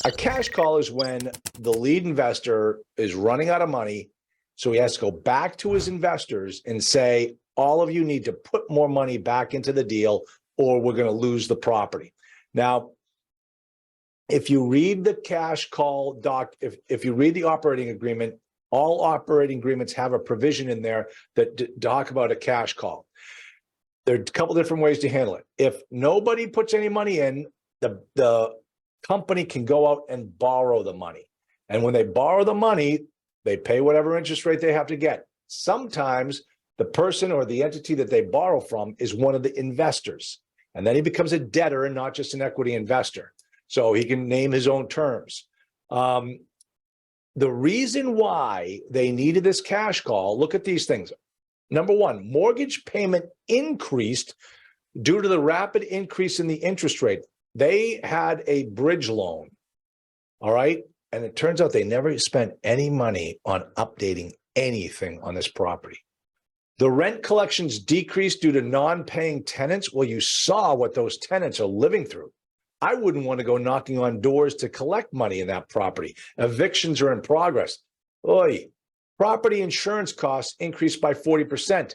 A cash call is when the lead investor is running out of money, so he has to go back to his investors and say, all of you need to put more money back into the deal or we're going to lose the property. Now, if you read the cash call doc, if you read the operating agreement, all operating agreements have a provision in there that talk about a cash call. There are a couple different ways to handle it. If nobody puts any money in, the company can go out and borrow the money. And when they borrow the money, they pay whatever interest rate they have to get. Sometimes the person or the entity that they borrow from is one of the investors. And then he becomes a debtor and not just an equity investor. So he can name his own terms. The reason why they needed this cash call, look at these things. Number one, mortgage payment increased due to the rapid increase in the interest rate. They had a bridge loan, all right? And it turns out they never spent any money on updating anything on this property. The rent collections decreased due to non-paying tenants. Well, you saw what those tenants are living through. I wouldn't want to go knocking on doors to collect money in that property. Evictions are in progress. Oy. Property insurance costs increased by 40%.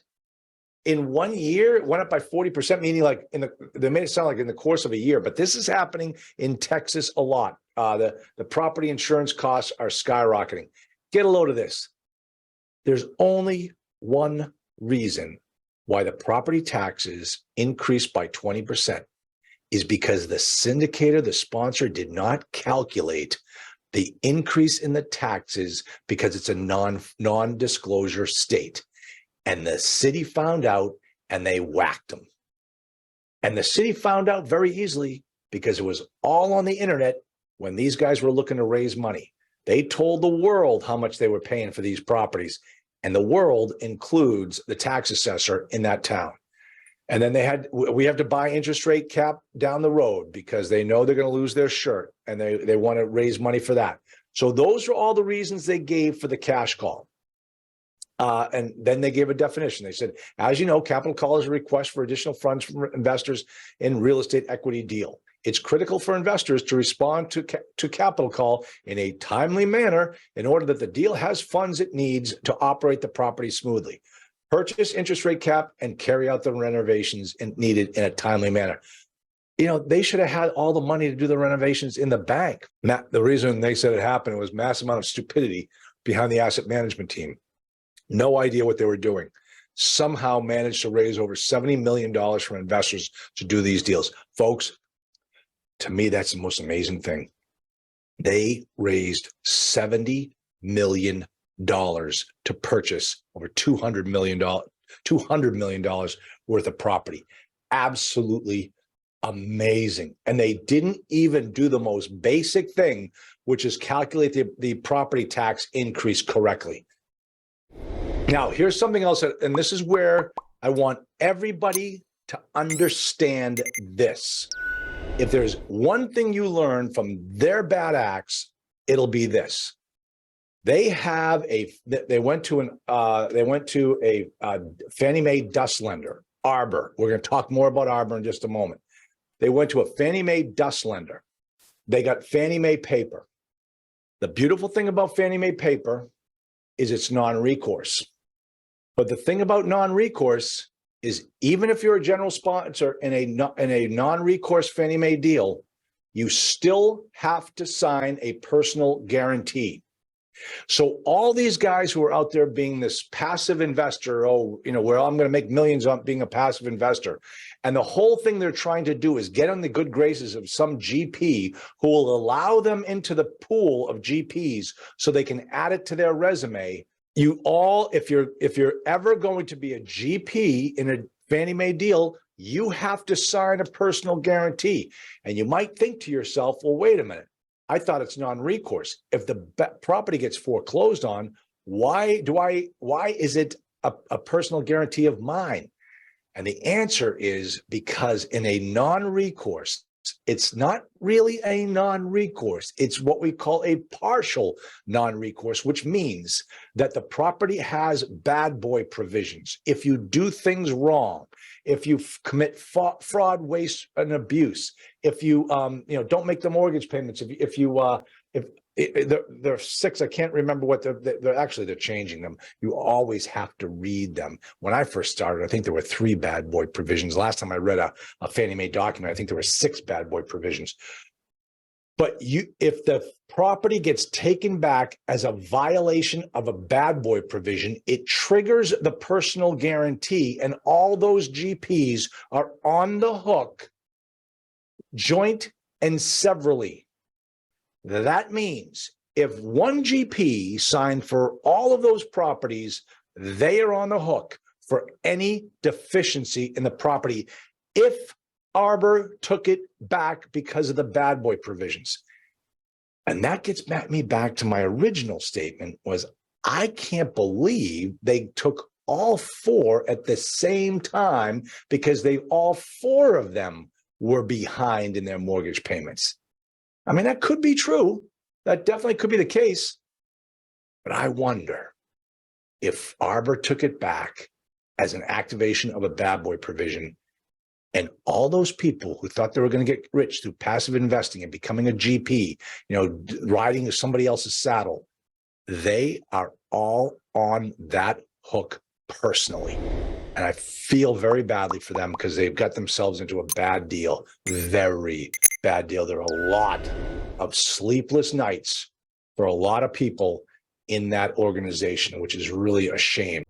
In 1 year, it went up by 40%, meaning like they made it sound like in the course of a year, but this is happening in Texas a lot. The property insurance costs are skyrocketing. Get a load of this. There's only one reason why the property taxes increased by 20% is because the syndicator, the sponsor, did not calculate the increase in the taxes because it's a non-disclosure state. And the city found out and they whacked them. And the city found out very easily because it was all on the internet when these guys were looking to raise money. They told the world how much they were paying for these properties. And the world includes the tax assessor in that town. And then we have to buy interest rate cap down the road because they know they're going to lose their shirt and they want to raise money for that. So those are all the reasons they gave for the cash call. And then they gave a definition. They said, as you know, capital call is a request for additional funds from investors in real estate equity deal. It's critical for investors to respond to capital call in a timely manner in order that the deal has funds it needs to operate the property smoothly. Purchase interest rate cap and carry out the renovations needed in a timely manner. You know, they should have had all the money to do the renovations in the bank. The reason they said it happened was massive amount of stupidity behind the asset management team. No idea what they were doing. Somehow managed to raise over $70 million from investors to do these deals. Folks, to me, that's the most amazing thing. They raised $70 million to purchase over $200 million worth of property. Absolutely amazing. And they didn't even do the most basic thing, which is calculate the property tax increase correctly. Now, here's something else, and this is where I want everybody to understand this. If there's one thing you learn from their bad acts, it'll be this. They went to a Fannie Mae DUS lender, Arbor. We're going to talk more about Arbor in just a moment. They went to a Fannie Mae DUS lender. They got Fannie Mae paper. The beautiful thing about Fannie Mae paper is it's non-recourse. But the thing about non-recourse is even if you're a general sponsor in a non-recourse Fannie Mae deal, you still have to sign a personal guarantee. So all these guys who are out there being this passive investor, where I'm going to make millions on being a passive investor. And the whole thing they're trying to do is get on the good graces of some GP who will allow them into the pool of GPs so they can add it to their resume. If you're ever going to be a GP in a Fannie Mae deal, you have to sign a personal guarantee. And you might think to yourself, well, wait a minute. I thought it's non-recourse. If the property gets foreclosed on, why is it a personal guarantee of mine? And the answer is because in a non-recourse, It's not really a non-recourse. It's what we call a partial non-recourse, which means that the property has bad boy provisions. If you do things wrong, if you commit fraud, waste, and abuse, if you don't make the mortgage payments, there are 6, I can't remember what they're changing them. You always have to read them. When I first started, I think there were 3 bad boy provisions. Last time I read a Fannie Mae document, I think there were 6 bad boy provisions. But if the property gets taken back as a violation of a bad boy provision, it triggers the personal guarantee, and all those GPs are on the hook, joint and severally. That means if one GP signed for all of those properties, they are on the hook for any deficiency in the property if Arbor took it back because of the bad boy provisions. And that gets me back to my original statement was, I can't believe they took all 4 at the same time, because all 4 of them were behind in their mortgage payments. I mean, that could be true. That definitely could be the case. But I wonder if Arbor took it back as an activation of a bad boy provision, and all those people who thought they were going to get rich through passive investing and becoming a GP, riding somebody else's saddle, they are all on that hook personally. And I feel very badly for them, because they've got themselves into a bad deal, very bad deal. There are a lot of sleepless nights for a lot of people in that organization, which is really a shame.